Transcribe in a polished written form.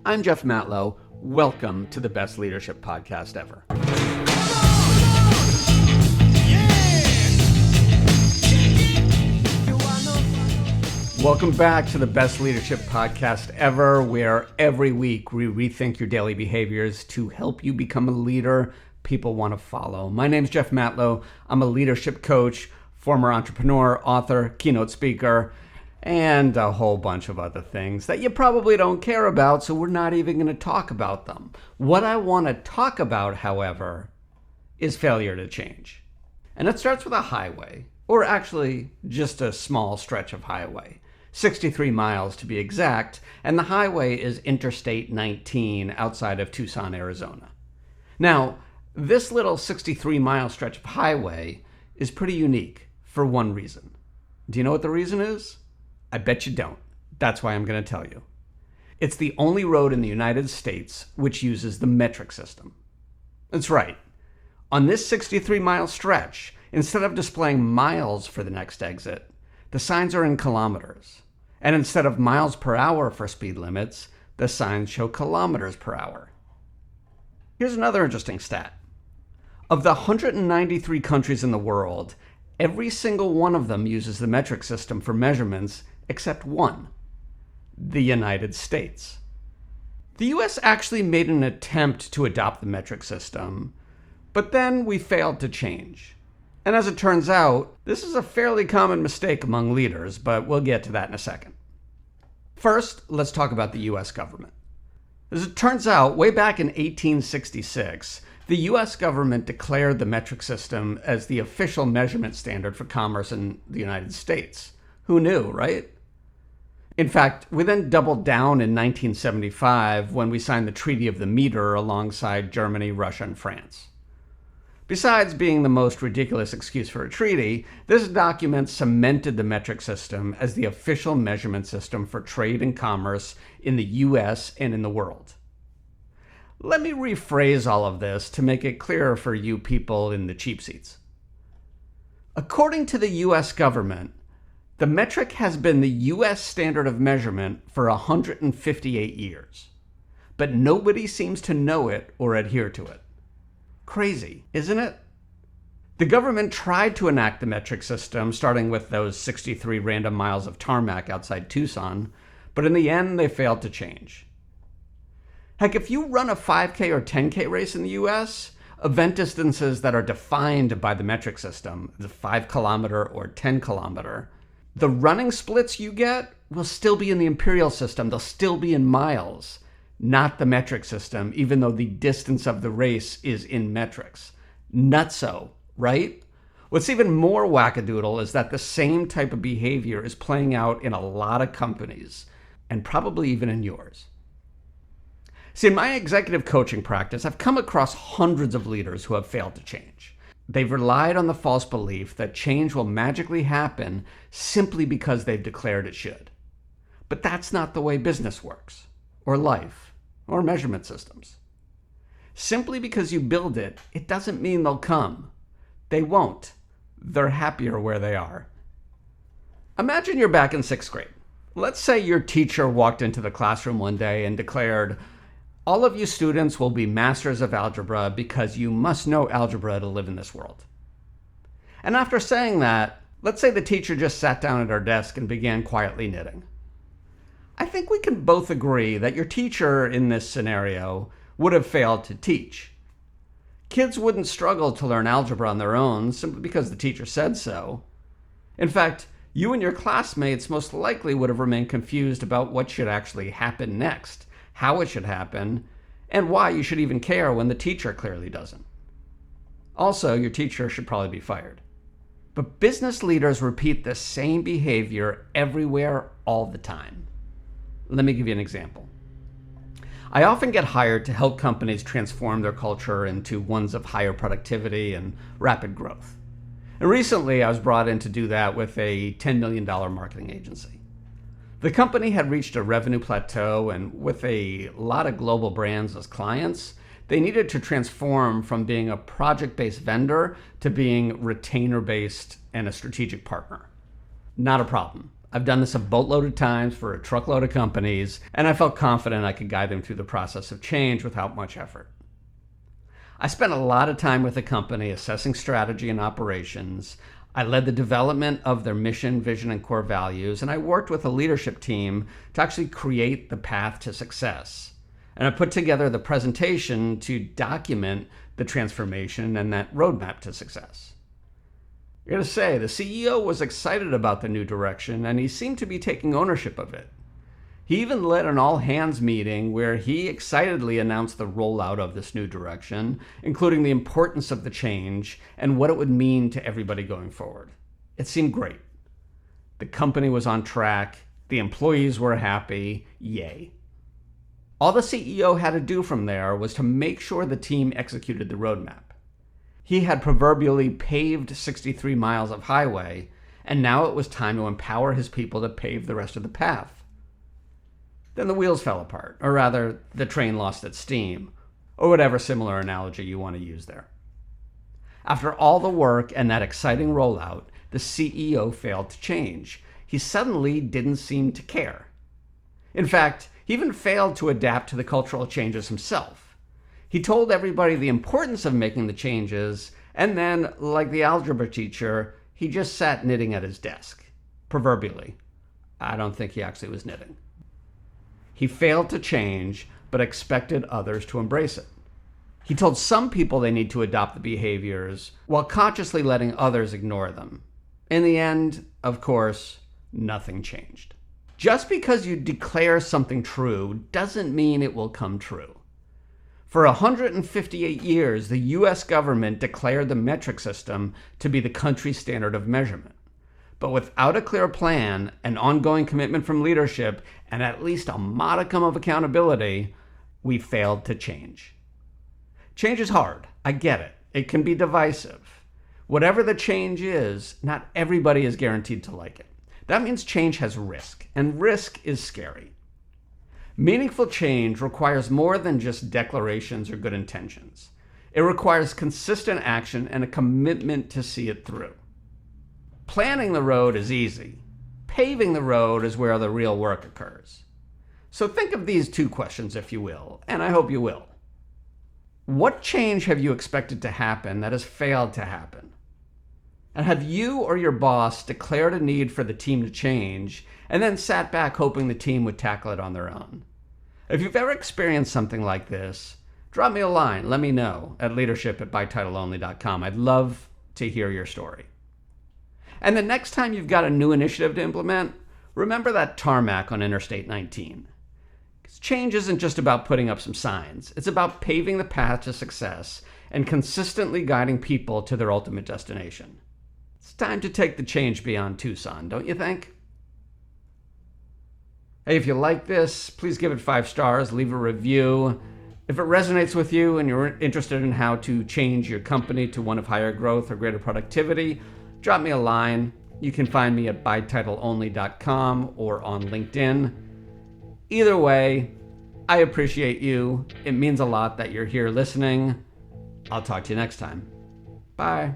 I'm Jeff Matlow. Welcome to the best leadership podcast ever. Welcome back to the best leadership podcast ever, where every week we rethink your daily behaviors to help you become a leader people want to follow. My name's Jeff Matlow. I'm a leadership coach, former entrepreneur, author, keynote speaker, and a whole bunch of other things that you probably don't care about, so we're not even going to talk about them. What I want to talk about, however, is failure to change. And it starts with a highway, or actually just a small stretch of highway. 63 miles to be exact, and the highway is Interstate 19 outside of Tucson, Arizona. Now, this little 63-mile stretch of highway is pretty unique for one reason. Do you know what the reason is? I bet you don't. That's why I'm going to tell you. It's the only road in the United States which uses the metric system. That's right. On this 63-mile stretch, instead of displaying miles for the next exit, the signs are in kilometers. And instead of miles per hour for speed limits, the signs show kilometers per hour. Here's another interesting stat. Of the 193 countries in the world, every single one of them uses the metric system for measurements except one, the United States. The US actually made an attempt to adopt the metric system, but then we failed to change. And as it turns out, this is a fairly common mistake among leaders, but we'll get to that in a second. First, let's talk about the US government. As it turns out, way back in 1866, the US government declared the metric system as the official measurement standard for commerce in the United States. Who knew, right? In fact, we then doubled down in 1975 when we signed the Treaty of the Meter alongside Germany, Russia, and France. Besides being the most ridiculous excuse for a treaty, this document cemented the metric system as the official measurement system for trade and commerce in the US and in the world. Let me rephrase all of this to make it clearer for you people in the cheap seats. According to the US government, the metric has been the US standard of measurement for 158 years, but nobody seems to know it or adhere to it. Crazy, isn't it? The government tried to enact the metric system, starting with those 63 random miles of tarmac outside Tucson, but in the end, they failed to change. Heck, if you run a 5K or 10K race in the US, event distances that are defined by the metric system, the 5 kilometer or 10 kilometer, the running splits you get will still be in the imperial system. They'll still be in miles, not the metric system, even though the distance of the race is in metrics. Nutso, right? What's even more wackadoodle is that the same type of behavior is playing out in a lot of companies, and probably even in yours. See, in my executive coaching practice, I've come across hundreds of leaders who have failed to change. They've relied on the false belief that change will magically happen simply because they've declared it should. But that's not the way business works, or life, or measurement systems. Simply because you build it, it doesn't mean they'll come. They won't. They're happier where they are. Imagine you're back in 6th grade. Let's say your teacher walked into the classroom one day and declared, "All of you students will be masters of algebra because you must know algebra to live in this world." And after saying that, let's say the teacher just sat down at her desk and began quietly knitting. I think we can both agree that your teacher in this scenario would have failed to teach. Kids wouldn't struggle to learn algebra on their own simply because the teacher said so. In fact, you and your classmates most likely would have remained confused about what should actually happen next, how it should happen, and why you should even care when the teacher clearly doesn't. Also, your teacher should probably be fired. But business leaders repeat the same behavior everywhere all the time. Let me give you an example. I often get hired to help companies transform their culture into ones of higher productivity and rapid growth. And recently, I was brought in to do that with a $10 million marketing agency. The company had reached a revenue plateau, and with a lot of global brands as clients, they needed to transform from being a project-based vendor to being retainer-based and a strategic partner. Not a problem. I've done this a boatload of times for a truckload of companies, and I felt confident I could guide them through the process of change without much effort. I spent a lot of time with the company assessing strategy and operations. I led the development of their mission, vision, and core values, and I worked with a leadership team to actually create the path to success. And I put together the presentation to document the transformation and that roadmap to success. I gotta say, the CEO was excited about the new direction, and he seemed to be taking ownership of it. He even led an all-hands meeting where he excitedly announced the rollout of this new direction, including the importance of the change and what it would mean to everybody going forward. It seemed great. The company was on track. The employees were happy. Yay. All the CEO had to do from there was to make sure the team executed the roadmap. He had proverbially paved 63 miles of highway, and now it was time to empower his people to pave the rest of the path. Then the wheels fell apart, or rather, the train lost its steam, or whatever similar analogy you want to use there. After all the work and that exciting rollout, the CEO failed to change. He suddenly didn't seem to care. In fact, he even failed to adapt to the cultural changes himself. He told everybody the importance of making the changes, and then, like the algebra teacher, he just sat knitting at his desk. Proverbially. I don't think he actually was knitting. He failed to change, but expected others to embrace it. He told some people they need to adopt the behaviors, while consciously letting others ignore them. In the end, of course, nothing changed. Just because you declare something true doesn't mean it will come true. For 158 years, the US government declared the metric system to be the country's standard of measurement. But without a clear plan, an ongoing commitment from leadership, and at least a modicum of accountability, we failed to change. Change is hard. I get it. It can be divisive. Whatever the change is, not everybody is guaranteed to like it. That means change has risk, and risk is scary. Meaningful change requires more than just declarations or good intentions. It requires consistent action and a commitment to see it through. Planning the road is easy. Paving the road is where the real work occurs. So think of these two questions, if you will, and I hope you will. What change have you expected to happen that has failed to happen? And have you or your boss declared a need for the team to change and then sat back hoping the team would tackle it on their own? If you've ever experienced something like this, drop me a line. Let me know at leadership@bytitleonly.com. I'd love to hear your story. And the next time you've got a new initiative to implement, remember that tarmac on Interstate 19. Because change isn't just about putting up some signs. It's about paving the path to success and consistently guiding people to their ultimate destination. It's time to take the change beyond Tucson, don't you think? Hey, if you like this, please give it 5 stars, leave a review. If it resonates with you and you're interested in how to change your company to one of higher growth or greater productivity, drop me a line. You can find me at bytitleonly.com or on LinkedIn. Either way, I appreciate you. It means a lot that you're here listening. I'll talk to you next time. Bye.